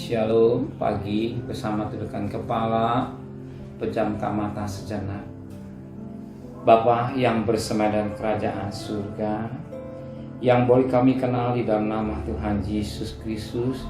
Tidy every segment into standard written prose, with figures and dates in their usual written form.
Shalom pagi bersama tundukkan kepala, pejamkan mata sejenak. Bapa yang bersama dalam kerajaan surga, yang boleh kami kenal di dalam nama Tuhan Yesus Kristus,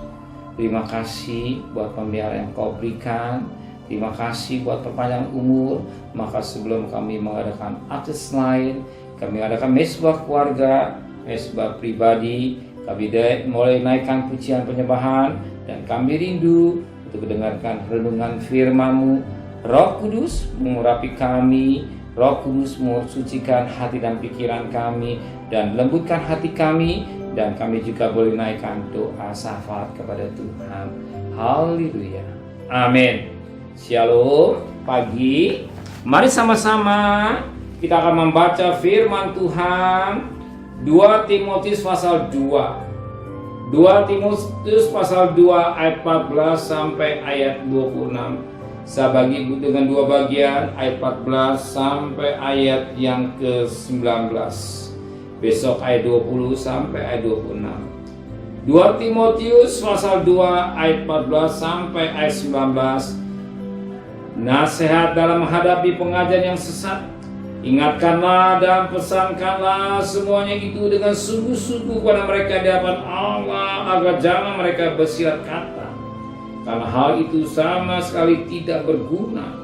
terima kasih buat pemeliharaan yang Kau berikan. Terima kasih buat perpanjangan umur. Maka sebelum kami mengadakan akses lain, kami mengadakan mesbah keluarga, mesbah pribadi, kami mulai naikkan pujian penyembahan. Dan kami rindu untuk mendengarkan renungan firman-Mu. Roh Kudus mengurapi kami, Roh Kudus mensucikan hati dan pikiran kami, dan lembutkan hati kami, dan kami juga boleh naikkan doa syafaat kepada Tuhan. Haleluya. Amin. Shalom pagi. Mari sama-sama kita akan membaca firman Tuhan 2 Timotius pasal 2. 2 Timotius pasal 2 ayat 14 sampai ayat 26. Saya bagi dengan dua bagian, ayat 14 sampai ayat yang ke-19. Besok ayat 20 sampai ayat 26. 2 Timotius pasal 2 ayat 14 sampai ayat 19. Nasihat dalam menghadapi pengajaran yang sesat. Ingatkanlah dan pesankanlah semuanya itu dengan sungguh-sungguh kepada mereka di hadapan Allah, agar jangan mereka bersilat kata, karena hal itu sama sekali tidak berguna,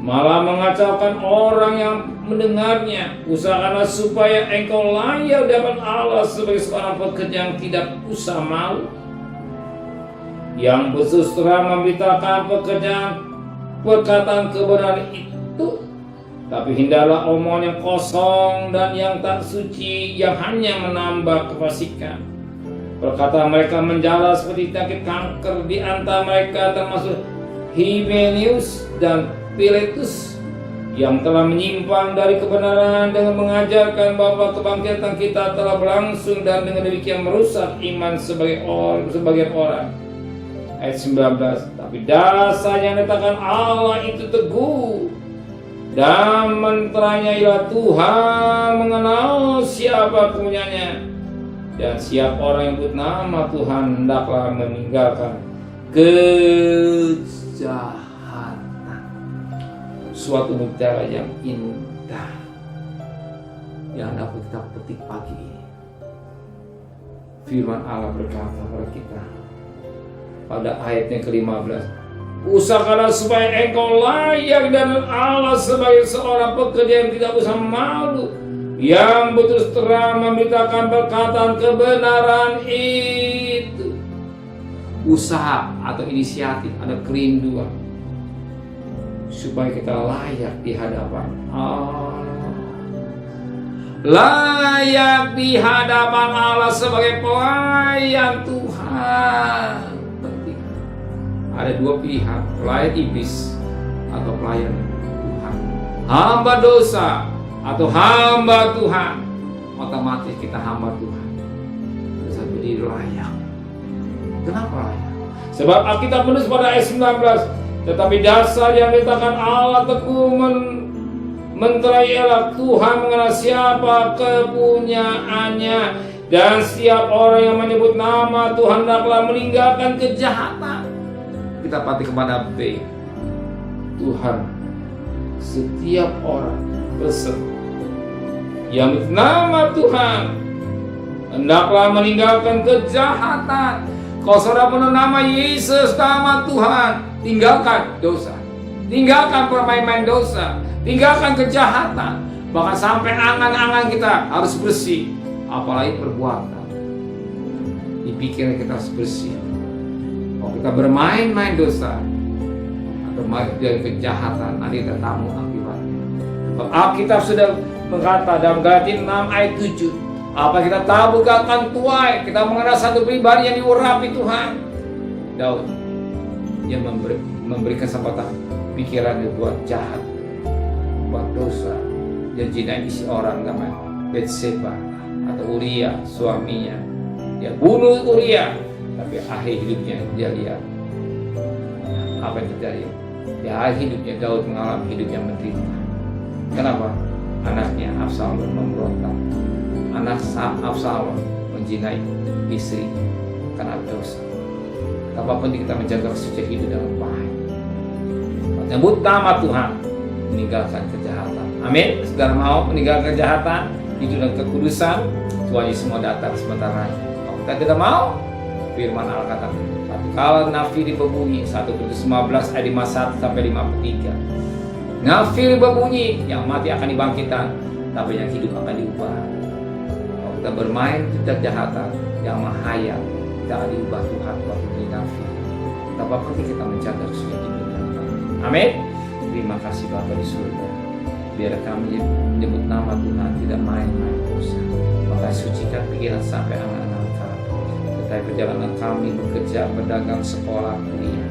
malah mengacaukan orang yang mendengarnya. Usahakanlah supaya engkau layak di hadapan Allah sebagai seorang pekerja yang tidak usah malu, yang berterus terang memberitakan perkataan kebenaran itu. Tapi hindarlah omongan yang kosong dan yang tak suci, yang hanya menambah kefasikan. Perkataan mereka menjala seperti penyakit kanker. Di antara mereka termasuk Hymenaeus dan Philetus, yang telah menyimpang dari kebenaran dengan mengajarkan bahwa kebangkitan kita telah berlangsung, dan dengan demikian merusak iman sebagian orang. Ayat 19. Tapi dasar yang diletakkan Allah itu teguh, dan menteranya ialah Tuhan mengenal siapa punyanya, dan siapa orang yang menyebut nama Tuhan hendaklah meninggalkan kejahatan. Suatu mutiara yang indah yang dapat kita petik pagi ini. Firman Allah berkata kepada kita pada ayat yang ke-15, usahakanlah supaya engkau layak dan Allah sebagai seorang pekerja yang tidak usah malu, yang berterus terang memberitakan perkataan kebenaran itu. Usaha atau inisiatif, ada kerinduan supaya kita layak di hadapan Allah, layak di hadapan Allah sebagai pelayan Tuhan. Ada dua pihak, pelayan iblis atau pelayan Tuhan. Hamba dosa atau hamba Tuhan. Otomatis kita hamba Tuhan. Bisa berdiri layak. Kenapa layak? Sebab Alkitab menulis pada ayat 19, tetapi dasar yang diletakkan Allah teguh menterai ialah Tuhan mengenal siapa kepunyaannya, dan setiap orang yang menyebut nama Tuhan hendaklah meninggalkan kejahatan. Kita pati kepada B. Tuhan, setiap orang berseru yang nama Tuhan hendaklah meninggalkan kejahatan. Kalau saudara penuh nama Yesus, nama Tuhan, tinggalkan dosa, tinggalkan permain-main dosa, tinggalkan kejahatan. Bahkan sampai angan-angan kita harus bersih, apalagi perbuatan. Di pikiran kita harus bersih. Kalau kita bermain-main dosa atau dari kejahatan, nanti kita tanggung akibatnya. Alkitab sudah berkata dalam Galatia 6 ayat 7, apa kita tahu akan tuai, kita mengenal satu pribadi yang diurapi Tuhan. Daud yang memberi kesempatan pikiran dia buat jahat, buat dosa, dia zina isi orang namanya Betseba atau Uria suaminya. Dia bunuh Uria. Tapi akhir hidupnya dia lihat apa yang terjadi. Di akhir hidupnya Daud mengalami hidup yang menderita. Kenapa? Anaknya Absalom memberontak. Anak Absalom menzinai istri karena dosa. Betapa penting kita menjaga kesucian hidup dengan baik. Menyebut nama Tuhan, meninggalkan kejahatan. Amin. Saudara mau meninggalkan kejahatan, hidup dengan kekudusan, Tuhan Yesus mau datang sebentar lagi. Kalau kita tidak mau, firman Allah katakan, kalau nafiri berbunyi, 1 Korintus 15 ayat 51 sampai 53. Nafiri berbunyi, yang mati akan dibangkitkan, tapi yang hidup akan diubah. Kalau kita bermain kejahatan, yang menghayal, kita akan diubah Tuhan waktu di nafiri. Betapa penting kita menjaga kesucian hidup. Amin. Terima kasih Bapa di surga. Biar kami menyebut nama Tuhan, tidak main-main dosa. Maka sucikan pikiran sampai anak-anak kami. Tetapi perjalanan kami bekerja, berdagang, sekolah, kuliah.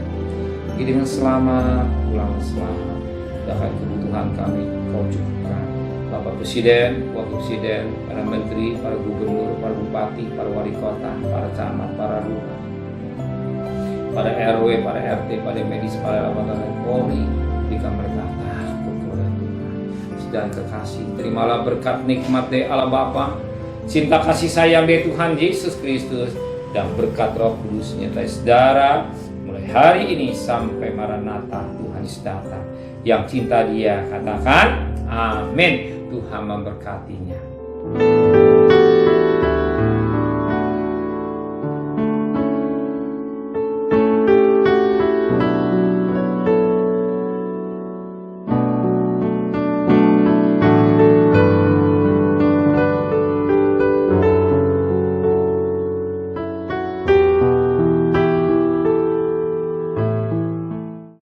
Pergi dengan selamat, pulang selamat. Bahkan kebutuhan kami Kau cukupkan. Bapak Presiden, Wakil Presiden, para Menteri, para Gubernur, para Bupati, para Wali Kota, para Camat, para Lurah, para RW, para RT, para medis, para lembaga Polri, berikan mereka takut kepada Tuhan dan kekasih. Terimalah berkat nikmat dari Allah Bapa, cinta kasih sayang dari Tuhan Yesus Kristus, dan berkat Roh Kudus menyertai saudara mulai hari ini sampai Maranatha Tuhan Yesus datang. Yang cinta Dia katakan amin. Tuhan memberkatinya.